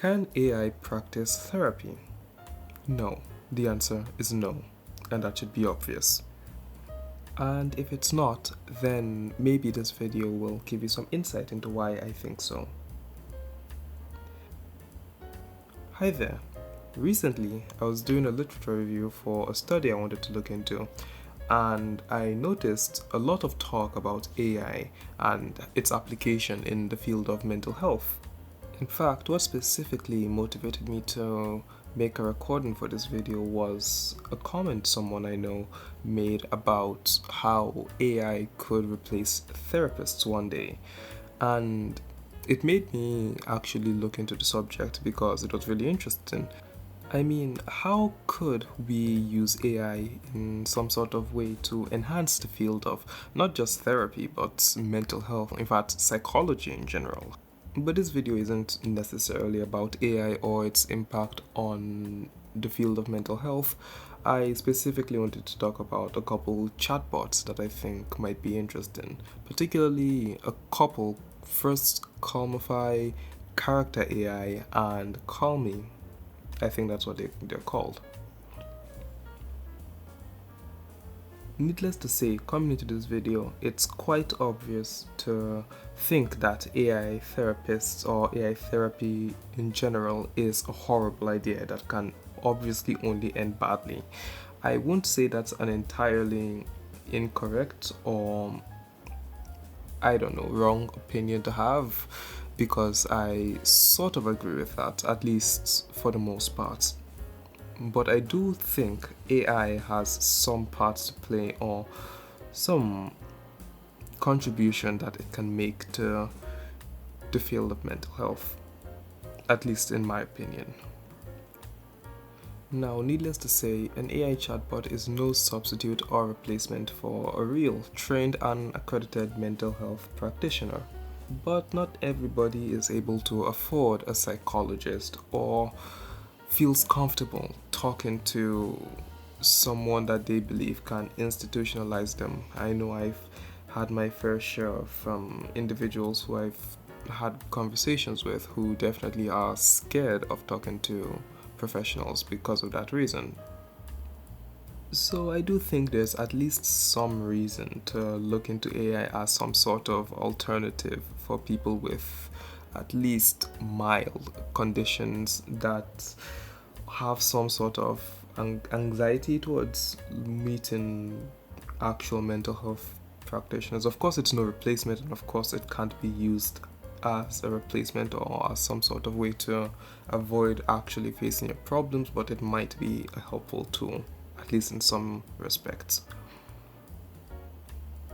Can AI practice therapy? No. The answer is no, and that should be obvious. And if it's not, then maybe this video will give you some insight into why I think so. Hi there. Recently, I was doing a literature review for a study I wanted to look into, and I noticed a lot of talk about AI and its application in the field of mental health. In fact, what specifically motivated me to make a recording for this video was a comment someone I know made about how AI could replace therapists one day. And it made me actually look into the subject because it was really interesting. I mean, how could we use AI in some sort of way to enhance the field of not just therapy, but mental health, in fact, psychology in general? But this video isn't necessarily about AI or its impact on the field of mental health. I specifically wanted to talk about a couple chatbots that I think might be interesting, particularly a couple. First, Calmify, Character.AI, and Call Me. I think that's what they're called. Needless to say, coming into this video, it's quite obvious to think that AI therapists or AI therapy in general is a horrible idea that can obviously only end badly. I won't say that's an entirely incorrect or, I don't know, wrong opinion to have, because I sort of agree with that, at least for the most part. But I do think AI has some parts to play or some contribution that it can make to the field of mental health, at least in my opinion. Now, needless to say, an AI chatbot is no substitute or replacement for a real, trained and accredited mental health practitioner. But not everybody is able to afford a psychologist or feels comfortable talking to someone that they believe can institutionalize them. I know I've had my fair share of individuals who I've had conversations with who definitely are scared of talking to professionals because of that reason. So I do think there's at least some reason to look into AI as some sort of alternative for people with at least mild conditions that have some sort of anxiety towards meeting actual mental health practitioners. Of course, it's no replacement, and of course, it can't be used as a replacement or as some sort of way to avoid actually facing your problems, but it might be a helpful tool, at least in some respects.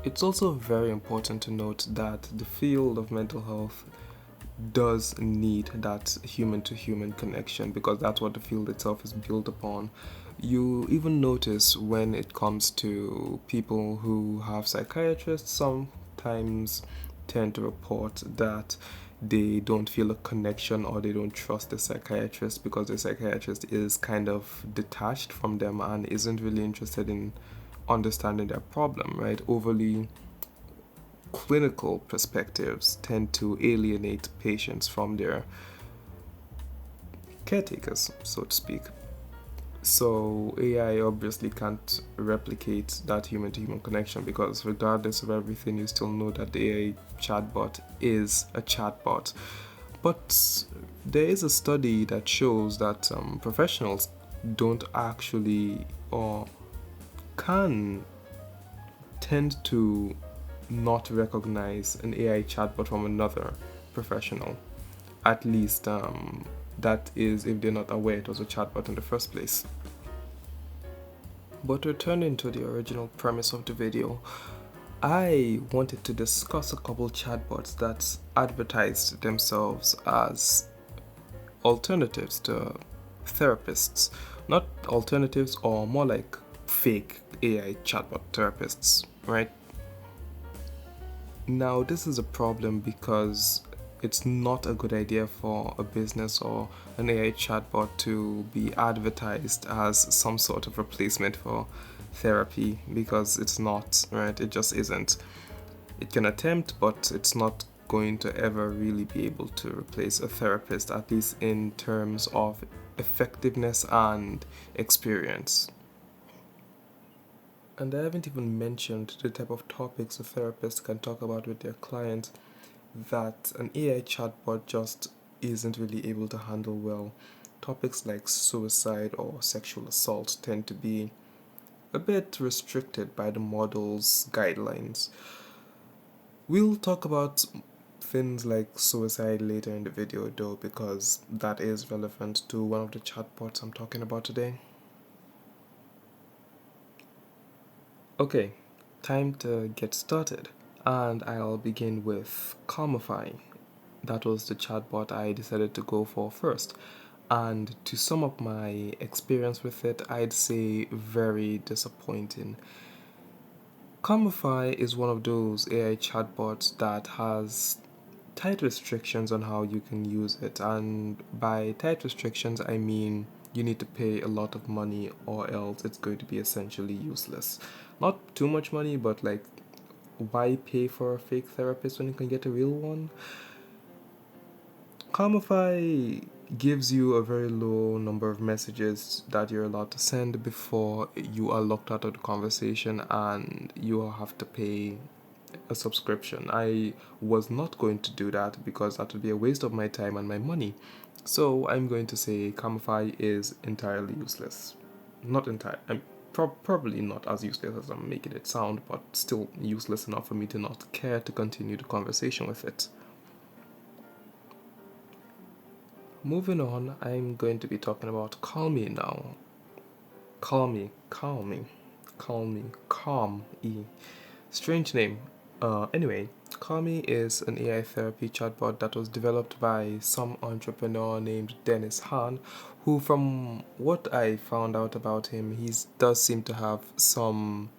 It's also very important to note that the field of mental health does need that human-to-human connection, because that's what the field itself is built upon. You even notice when it comes to people who have psychiatrists, sometimes tend to report that they don't feel a connection or they don't trust the psychiatrist because the psychiatrist is kind of detached from them and isn't really interested in understanding their problem, right? Overly clinical perspectives tend to alienate patients from their caretakers, so to speak. So AI obviously can't replicate that human-to-human connection, because regardless of everything, you still know that the AI chatbot is a chatbot. But there is a study that shows that professionals don't actually or can tend to not recognize an AI chatbot from another professional. At least that is if they're not aware it was a chatbot in the first place. But returning to the original premise of the video, I wanted to discuss a couple chatbots that advertised themselves as alternatives to therapists. Not alternatives, or more like fake AI chatbot therapists, right? Now, this is a problem because it's not a good idea for a business or an AI chatbot to be advertised as some sort of replacement for therapy, because it's not, right? It just isn't. It can attempt, but it's not going to ever really be able to replace a therapist, at least in terms of effectiveness and experience. And I haven't even mentioned the type of topics a therapist can talk about with their clients that an AI chatbot just isn't really able to handle well. Topics like suicide or sexual assault tend to be a bit restricted by the model's guidelines. We'll talk about things like suicide later in the video though, because that is relevant to one of the chatbots I'm talking about today. Okay, time to get started. And I'll begin with Comify. That was the chatbot I decided to go for first. And to sum up my experience with it, I'd say very disappointing. Comify is one of those AI chatbots that has tight restrictions on how you can use it. And by tight restrictions, I mean you need to pay a lot of money or else it's going to be essentially useless. Not too much money, but like, why pay for a fake therapist when you can get a real one? Comify gives you a very low number of messages that you're allowed to send before you are locked out of the conversation and you have to pay a subscription. I was not going to do that because that would be a waste of my time and my money. So I'm going to say Comify is entirely useless. Not entirely. Probably not as useless as I'm making it sound, but still useless enough for me to not care to continue the conversation with it. Moving on, I'm going to be talking about Calm Me now. Calm Me, Calm Me, Calm Me, Calm E. Strange name. Anyway, Calm Me is an AI therapy chatbot that was developed by some entrepreneur named Dennis Han, who, from what I found out about him, he does seem to have some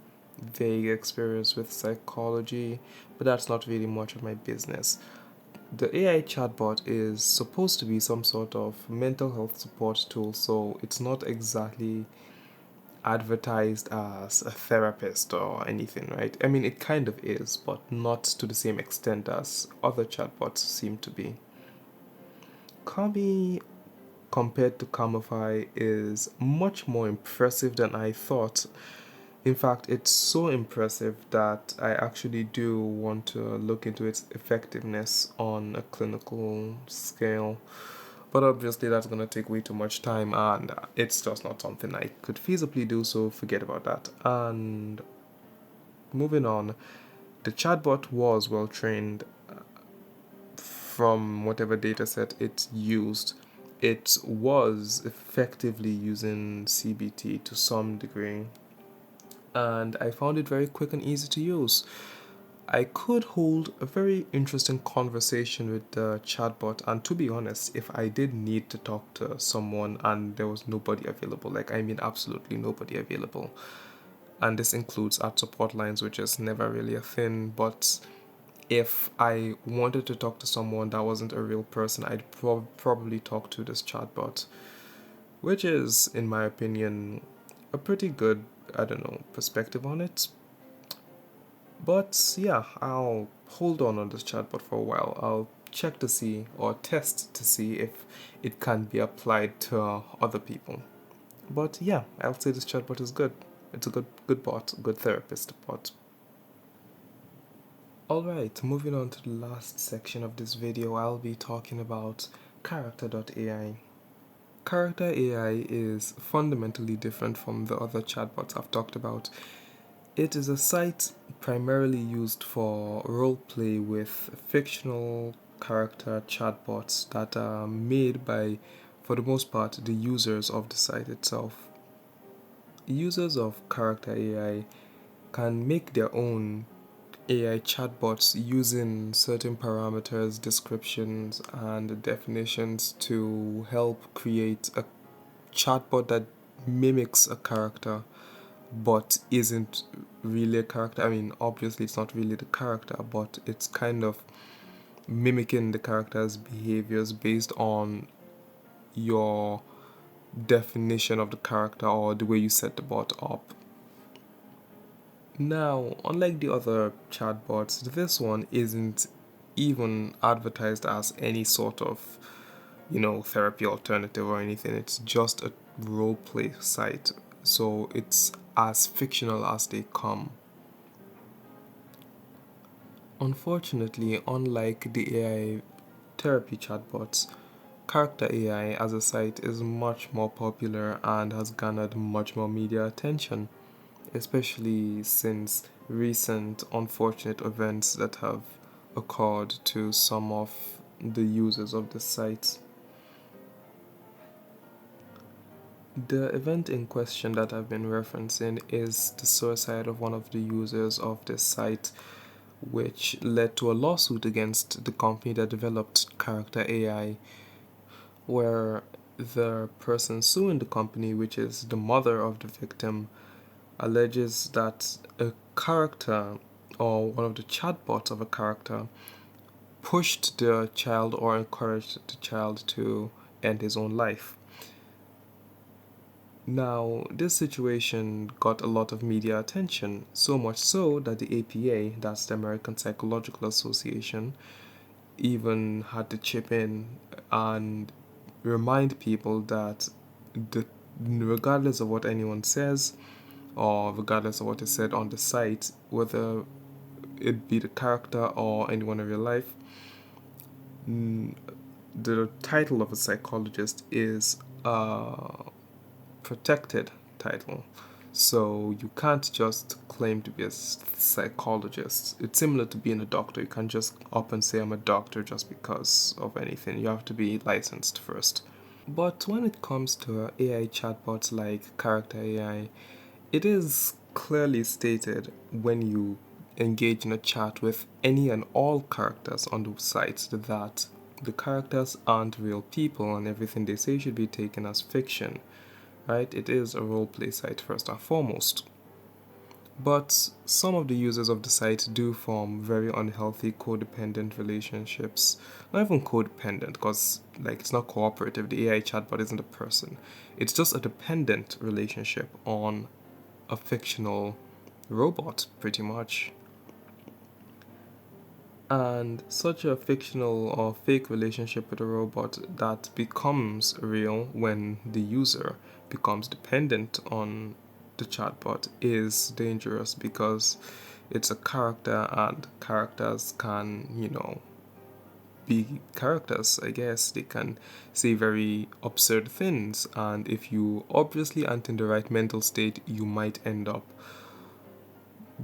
vague experience with psychology, but that's not really much of my business. The AI chatbot is supposed to be some sort of mental health support tool, so it's not exactly advertised as a therapist or anything, right? I mean, it kind of is, but not to the same extent as other chatbots seem to be. Kami, compared to Camify, is much more impressive than I thought. In fact, it's so impressive that I actually do want to look into its effectiveness on a clinical scale. But obviously, that's going to take way too much time, and it's just not something I could feasibly do, so forget about that. And moving on, the chatbot was well trained from whatever dataset it used. It was effectively using CBT to some degree, and I found it very quick and easy to use. I could hold a very interesting conversation with the chatbot, and to be honest, if I did need to talk to someone and there was nobody available, like I mean absolutely nobody available, and this includes at support lines, which is never really a thing, but if I wanted to talk to someone that wasn't a real person, I'd probably talk to this chatbot, which is, in my opinion, a pretty good, I don't know, perspective on it. But yeah, I'll hold on this chatbot for a while. I'll check to see or test to see if it can be applied to other people. But yeah, I'll say this chatbot is good. It's a good bot, good therapist bot. Alright, moving on to the last section of this video, I'll be talking about Character.AI. Character.AI is fundamentally different from the other chatbots I've talked about. It is a site primarily used for roleplay with fictional character chatbots that are made by, for the most part, the users of the site itself. Users of Character AI can make their own AI chatbots using certain parameters, descriptions, and definitions to help create a chatbot that mimics a character but isn't really a character. I mean, obviously, it's not really the character, but it's kind of mimicking the character's behaviors based on your definition of the character or the way you set the bot up. Now, unlike the other chatbots, this one isn't even advertised as any sort of, therapy alternative or anything. It's just a role play site. So it's as fictional as they come. Unfortunately, unlike the AI therapy chatbots, Character.AI as a site is much more popular and has garnered much more media attention, especially since recent unfortunate events that have occurred to some of the users of the site. The event in question that I've been referencing is the suicide of one of the users of this site, which led to a lawsuit against the company that developed Character AI, where the person suing the company, which is the mother of the victim, alleges that a character or one of the chatbots of a character pushed the child or encouraged the child to end his own life. Now, this situation got a lot of media attention, so much so that the APA, that's the American Psychological Association, even had to chip in and remind people that the, regardless of what anyone says, or regardless of what is said on the site, whether it be the character or anyone in real life, the title of a psychologist is a protected title. So you can't just claim to be a psychologist. It's similar to being a doctor. You can't just up and say I'm a doctor just because of anything. You have to be licensed first. But when it comes to AI chatbots like Character AI, it is clearly stated when you engage in a chat with any and all characters on the site that the characters aren't real people and everything they say should be taken as fiction, right? It is a roleplay site first and foremost. But some of the users of the site do form very unhealthy codependent relationships. Not even codependent, because it's not cooperative. The AI chatbot isn't a person. It's just a dependent relationship on a fictional robot, pretty much. And such a fictional or fake relationship with a robot that becomes real when the user becomes dependent on the chatbot is dangerous because it's a character and characters can, be characters, I guess. They can say very absurd things, and if you obviously aren't in the right mental state, you might end up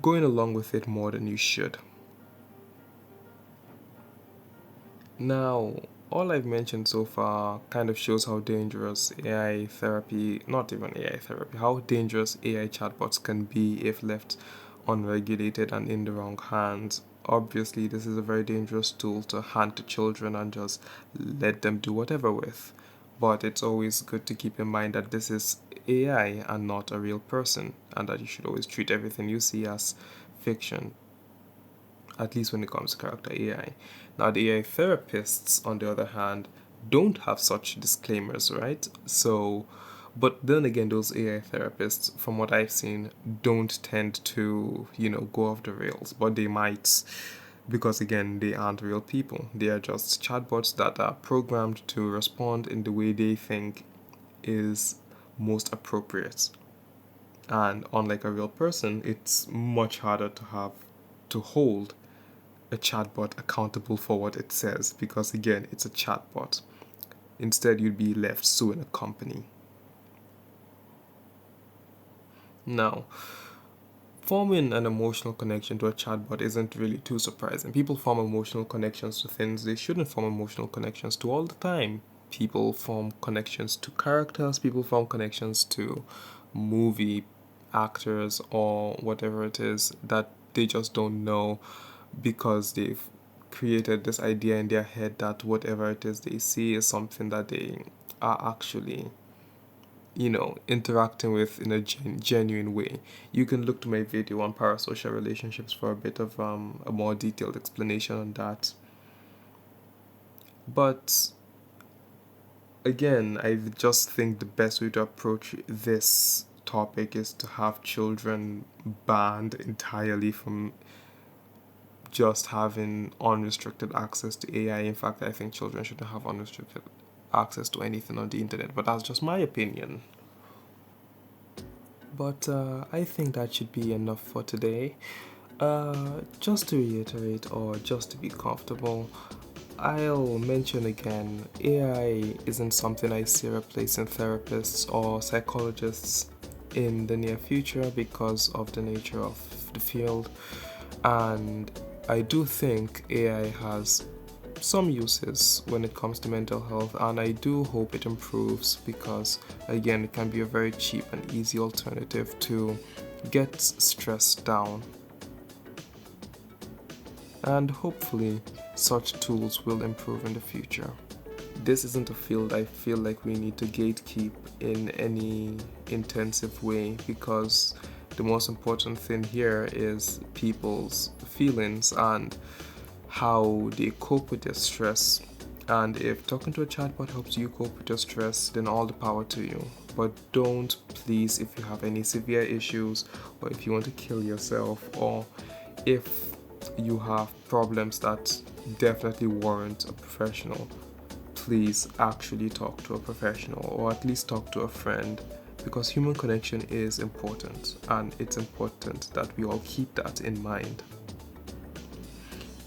going along with it more than you should. Now, all I've mentioned so far kind of shows how dangerous AI therapy, not even AI therapy, how dangerous AI chatbots can be if left unregulated and in the wrong hands. Obviously, this is a very dangerous tool to hand to children and just let them do whatever with. But it's always good to keep in mind that this is AI and not a real person, and that you should always treat everything you see as fiction, at least when it comes to character AI. Now, the AI therapists, on the other hand, don't have such disclaimers, right? So, but then again, those AI therapists, from what I've seen, don't tend to, go off the rails, but they might, because again, they aren't real people. They are just chatbots that are programmed to respond in the way they think is most appropriate. And unlike a real person, it's much harder to hold a chatbot accountable for what it says because, again, it's a chatbot. Instead, you'd be left suing a company. Now, forming an emotional connection to a chatbot isn't really too surprising. People form emotional connections to things they shouldn't form emotional connections to all the time. People form connections to characters, people form connections to movie actors or whatever it is that they just don't know because they've created this idea in their head that whatever it is they see is something that they are actually, interacting with in a genuine way. You can look to my video on parasocial relationships for a bit of a more detailed explanation on that. But again, I just think the best way to approach this topic is to have children banned entirely from just having unrestricted access to AI. In fact, I think children shouldn't have unrestricted access to anything on the internet, but that's just my opinion. But I think that should be enough for today. Just to reiterate, or just to be comfortable, I'll mention again, AI isn't something I see replacing therapists or psychologists in the near future because of the nature of the field. And I do think AI has some uses when it comes to mental health, and I do hope it improves because, again, it can be a very cheap and easy alternative to get stress down. And hopefully, such tools will improve in the future. This isn't a field I feel like we need to gatekeep in any intensive way because the most important thing here is people's feelings and how they cope with their stress. And if talking to a chatbot helps you cope with your stress, then all the power to you. But don't, please, if you have any severe issues, or if you want to kill yourself, or if you have problems that definitely warrant a professional, please actually talk to a professional, or at least talk to a friend, because human connection is important, and it's important that we all keep that in mind.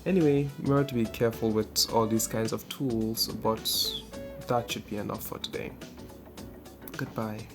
Anyway, we have to be careful with all these kinds of tools, but that should be enough for today. Goodbye.